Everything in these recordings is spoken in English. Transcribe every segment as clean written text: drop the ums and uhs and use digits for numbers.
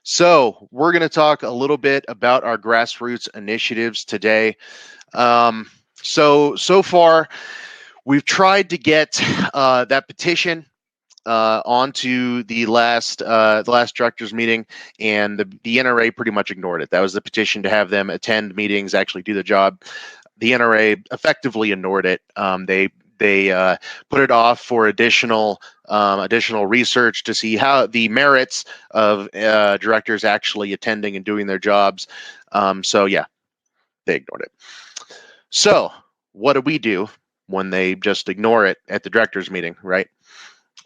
So we're going to talk a little bit about our grassroots initiatives today. So far, we've tried to get that petition onto the last directors meeting, and the NRA pretty much ignored it. That was the petition to have them attend meetings, actually do the job. The NRA effectively ignored it. They put it off for additional research to see how the merits of directors actually attending and doing their jobs. So yeah, they ignored it. So what do when they just ignore it at the directors meeting, right?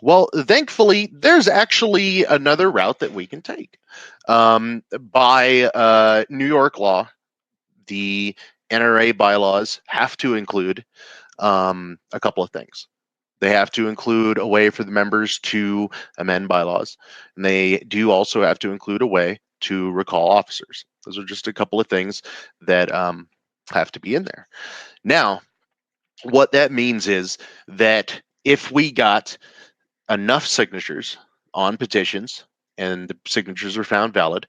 Well, thankfully, there's actually another route that we can take. By New York law, the NRA bylaws have to include a couple of things. They have to include a way for the members to amend bylaws, and they do also have to include a way to recall officers. Those are just a couple of things that have to be in there. Now, what that means is that if we got enough signatures on petitions and the signatures were found valid,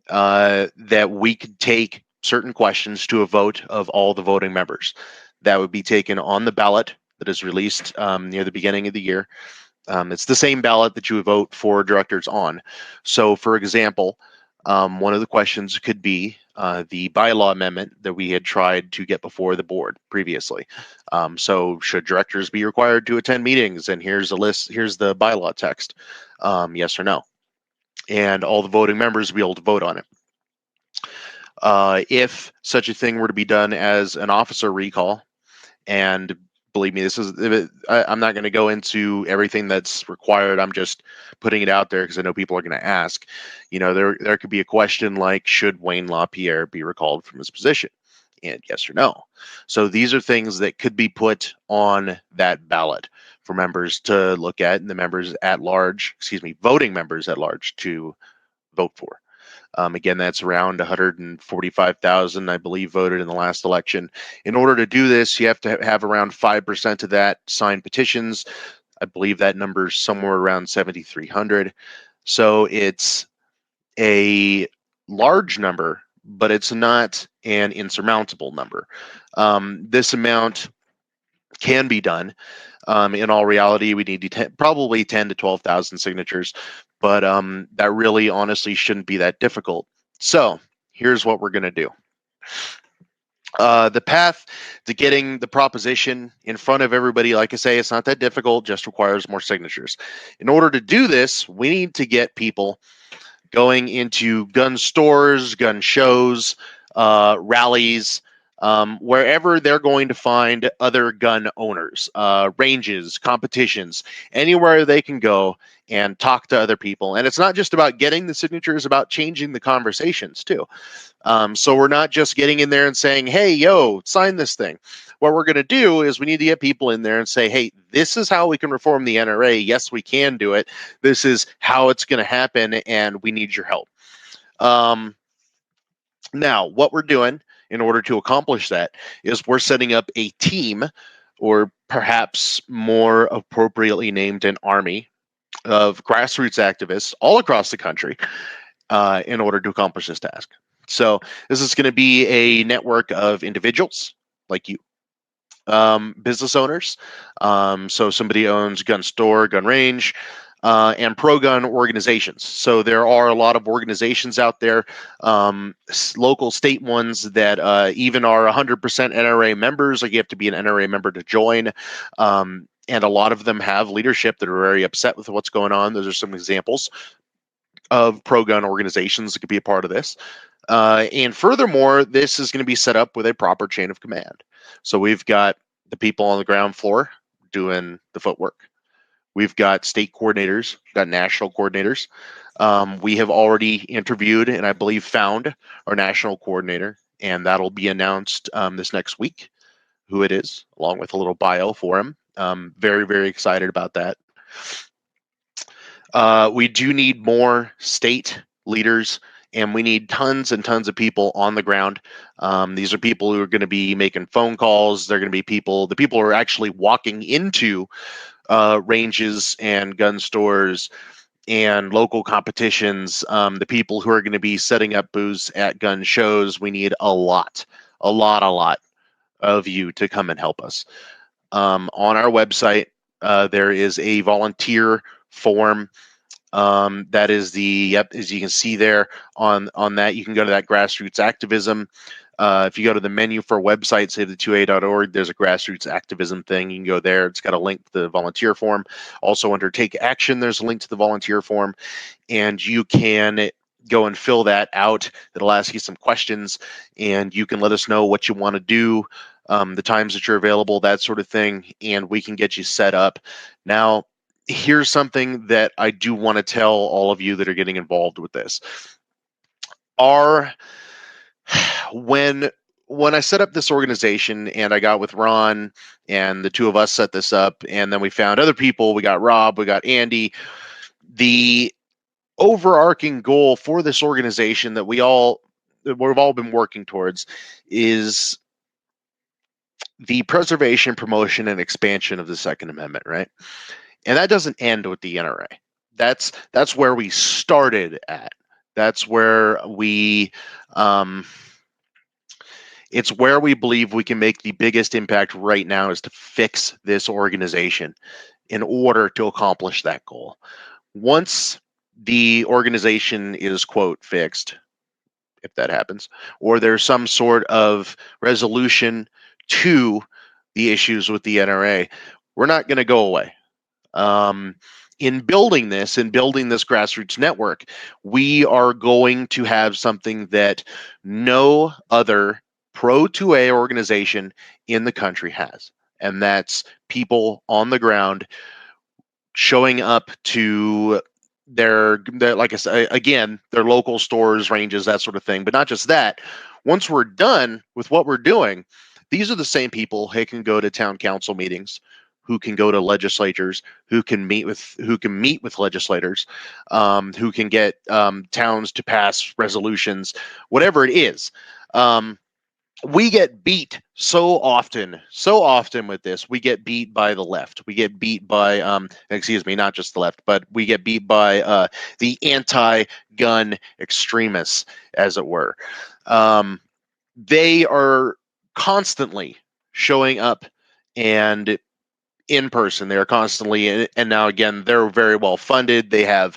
that we could take certain questions to a vote of all the voting members. That would be taken on the ballot that is released near the beginning of the year. It's the same ballot that you would vote for directors on. So, for example, one of the questions could be the bylaw amendment that we had tried to get before the board previously. So, should directors be required to attend meetings? And here's a list, here's the bylaw text, yes or no. And all the voting members will be able to vote on it. If such a thing were to be done as an officer recall, and believe me, I'm not going to go into everything that's required. I'm just putting it out there because I know people are going to ask. There could be a question like, should Wayne LaPierre be recalled from his position? And yes or no. So these are things that could be put on that ballot for members to look at, and the members at large, voting members at large to vote for. Again, that's around 145,000, I believe, voted in the last election. In order to do this, you have to have around 5% of that signed petitions. I believe that number is somewhere around 7,300. So it's a large number, but it's not an insurmountable number. This amount can be done. In all reality, we need probably 10 to 12,000 signatures, but that really honestly shouldn't be that difficult. So here's what we're going to do. The path to getting the proposition in front of everybody, like I say, it's not that difficult, just requires more signatures. In order to do this, we need to get people going into gun stores, gun shows, rallies, wherever they're going to find other gun owners, ranges, competitions, anywhere they can go and talk to other people. And it's not just about getting the signatures, about changing the conversations too. So we're not just getting in there and saying, hey, yo, sign this thing. What we're going to do is we need to get people in there and say, hey, this is how we can reform the NRA. Yes, we can do it. This is how it's going to happen, and we need your help. Now, what we're doing in order to accomplish that is we're setting up a team, or perhaps more appropriately named an army, of grassroots activists all across the country in order to accomplish this task. So this is going to be a network of individuals like you, business owners. So somebody owns gun store, gun range, and pro-gun organizations. So there are a lot of organizations out there, local state ones that even are 100% NRA members. Like you have to be an NRA member to join. And a lot of them have leadership that are very upset with what's going on. Those are some examples of pro-gun organizations that could be a part of this. And furthermore, this is going to be set up with a proper chain of command. So we've got the people on the ground floor doing the footwork. We've got state coordinators, got national coordinators. We have already interviewed and I believe found our national coordinator, and that'll be announced this next week, who it is, along with a little bio for him. Very, very excited about that. We do need more state leaders, and we need tons and tons of people on the ground. These are people who are going to be making phone calls. They're going to be the people who are actually walking into ranges and gun stores and local competitions, the people who are going to be setting up booths at gun shows. We need a lot of you to come and help us. On our website, there is a volunteer form. That is as you can see there on that, you can go to that Grassroots Activism. If you go to the menu for website, savethe2a.org, there's a Grassroots Activism thing. You can go there. It's got a link to the volunteer form. Also under Take Action, there's a link to the volunteer form, and you can go and fill that out. It'll ask you some questions, and you can let us know what you want to do, the times that you're available, that sort of thing, and we can get you set up. Now, here's something that I do want to tell all of you that are getting involved with this. When I set up this organization and I got with Ron and the two of us set this up, and then we found other people, we got Rob, we got Andy, the overarching goal for this organization that we've all been working towards is the preservation, promotion, and expansion of the Second Amendment, right? And that doesn't end with the NRA. That's where we started at. That's where it's where we believe we can make the biggest impact right now, is to fix this organization in order to accomplish that goal. Once the organization is, quote, fixed, if that happens, or there's some sort of resolution to the issues with the NRA, we're not going to go away. In building this grassroots network, we are going to have something that no other Pro 2A organization in the country has, and that's people on the ground showing up to their like I said, again, their local stores, ranges, that sort of thing. But not just that. Once we're done with what we're doing, these are the same people who can go to town council meetings, who can go to legislatures, who can meet with legislators, who can get towns to pass resolutions, whatever it is. We get beat so often with this. We get beat by the left. We get beat by, excuse me, not just the left, but we get beat by the anti-gun extremists, as it were. They are constantly showing up and in person. They are constantly, and now again, they're very well funded. They have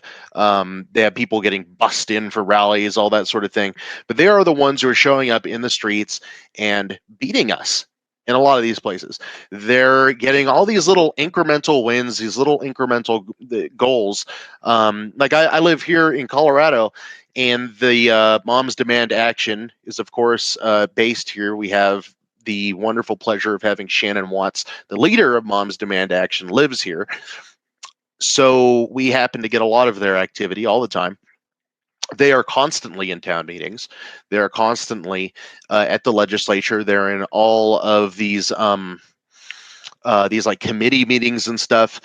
people getting bussed in for rallies, all that sort of thing. But they are the ones who are showing up in the streets and beating us in a lot of these places. They're getting all these little incremental wins, these little incremental goals. Like I live here in Colorado, and the Moms Demand Action is, of course, based here. We have the wonderful pleasure of having Shannon Watts, the leader of Moms Demand Action, lives here. So we happen to get a lot of their activity all the time. They are constantly in town meetings. They are constantly at the legislature. They're in all of these like committee meetings and stuff.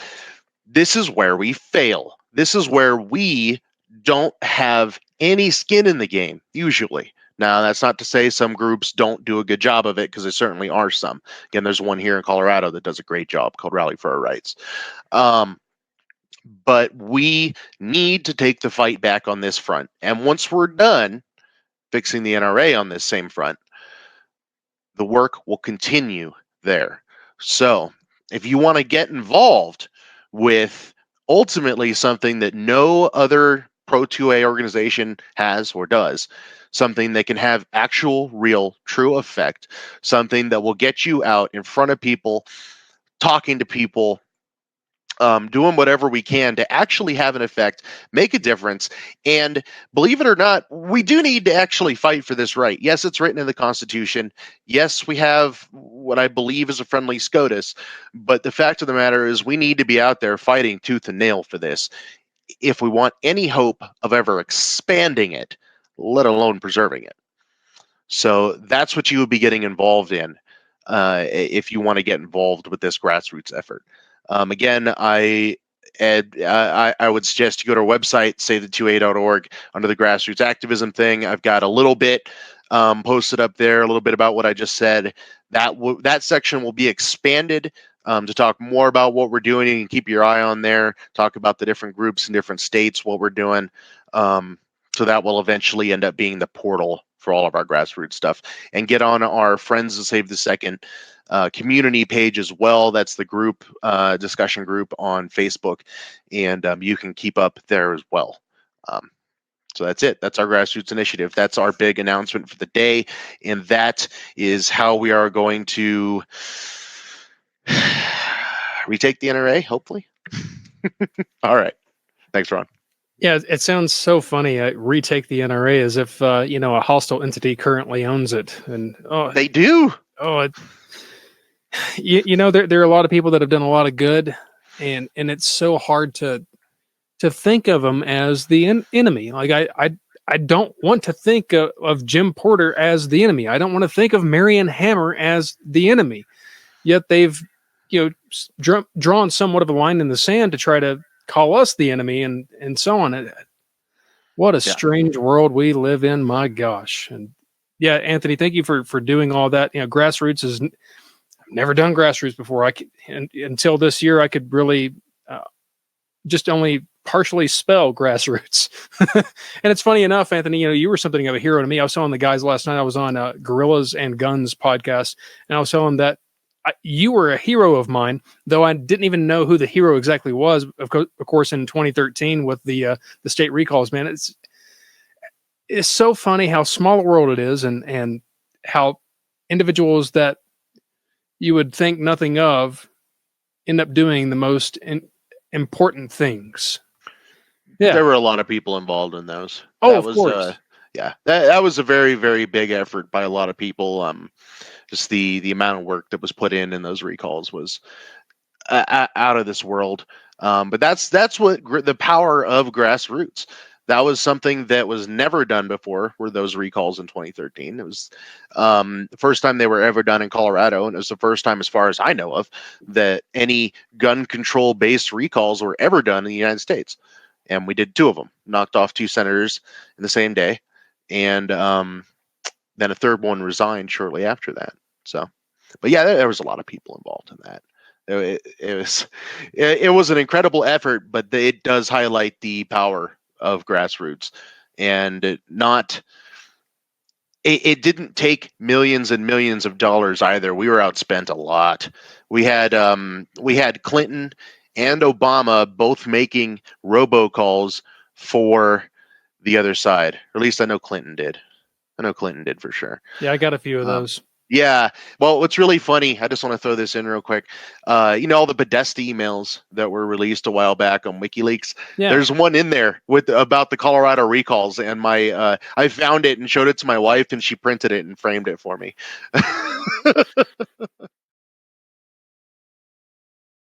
This is where we fail. This is where we don't have any skin in the game, usually. Now, that's not to say some groups don't do a good job of it, because there certainly are some. Again, there's one here in Colorado that does a great job called Rally for Our Rights. But we need to take the fight back on this front. And once we're done fixing the NRA on this same front, the work will continue there. So if you want to get involved with ultimately something that no other Pro 2A organization has or does, something that can have actual, real, true effect, something that will get you out in front of people, talking to people, doing whatever we can to actually have an effect, make a difference. And believe it or not, we do need to actually fight for this right. Yes, it's written in the Constitution. Yes, we have what I believe is a friendly SCOTUS. But the fact of the matter is, we need to be out there fighting tooth and nail for this if we want any hope of ever expanding it, let alone preserving it. So that's what you would be getting involved in if you want to get involved with this grassroots effort. Again, I would suggest you go to our website, savethe2a.org, under the Grassroots Activism thing. I've got a little bit posted up there, a little bit about what I just said. That section will be expanded to talk more about what we're doing. You can keep your eye on there, talk about the different groups in different states, what we're doing. So that will eventually end up being the portal for all of our grassroots stuff. And get on our Friends to Save the Second community page as well. That's the group discussion group on Facebook, and you can keep up there as well. So that's it. That's our grassroots initiative. That's our big announcement for the day, and that is how we are going to retake the NRA, hopefully. All right. Thanks, Ron. Yeah, it sounds so funny. Retake the NRA as if a hostile entity currently owns it, and they do. There are a lot of people that have done a lot of good, and it's so hard to think of them as the enemy. Like I don't want to think of Jim Porter as the enemy. I don't want to think of Marion Hammer as the enemy. Yet they've drawn somewhat of a line in the sand to try to call us the enemy, and so on. What a strange world we live in, my gosh. And yeah, Anthony, thank you for doing all that. Grassroots is, I've never done grassroots before. Until this year, I could really just only partially spell grassroots. And it's funny enough, Anthony, you were something of a hero to me. I was telling the guys last night, I was on Gorillas and Guns podcast, and I was telling them that you were a hero of mine, though I didn't even know who the hero exactly was. Of course, in 2013 with the state recalls, man, it's so funny how small a world it is, and how individuals that you would think nothing of end up doing the most important things. Yeah, there were a lot of people involved in those. Of course. That was a very, very big effort by a lot of people. Just the amount of work that was put in those recalls was out of this world. But that's what the power of grassroots. That was something that was never done before, were those recalls in 2013. It was the first time they were ever done in Colorado, and it was the first time, as far as I know of, that any gun control-based recalls were ever done in the United States. And we did 2 of them, knocked off 2 senators in the same day, and then a 3rd one resigned shortly after that. So, but yeah, there was a lot of people involved in that. It was an incredible effort, but it does highlight the power of grassroots, and it didn't take millions and millions of dollars either. We were outspent a lot. We had Clinton and Obama both making robocalls for the other side, or at least I know Clinton did. For sure. Yeah, I got a few of those. Yeah. Well, what's really funny, I just want to throw this in real quick. All the Podesta emails that were released a while back on WikiLeaks. Yeah. There's one in there about the Colorado recalls, and I found it and showed it to my wife, and she printed it and framed it for me.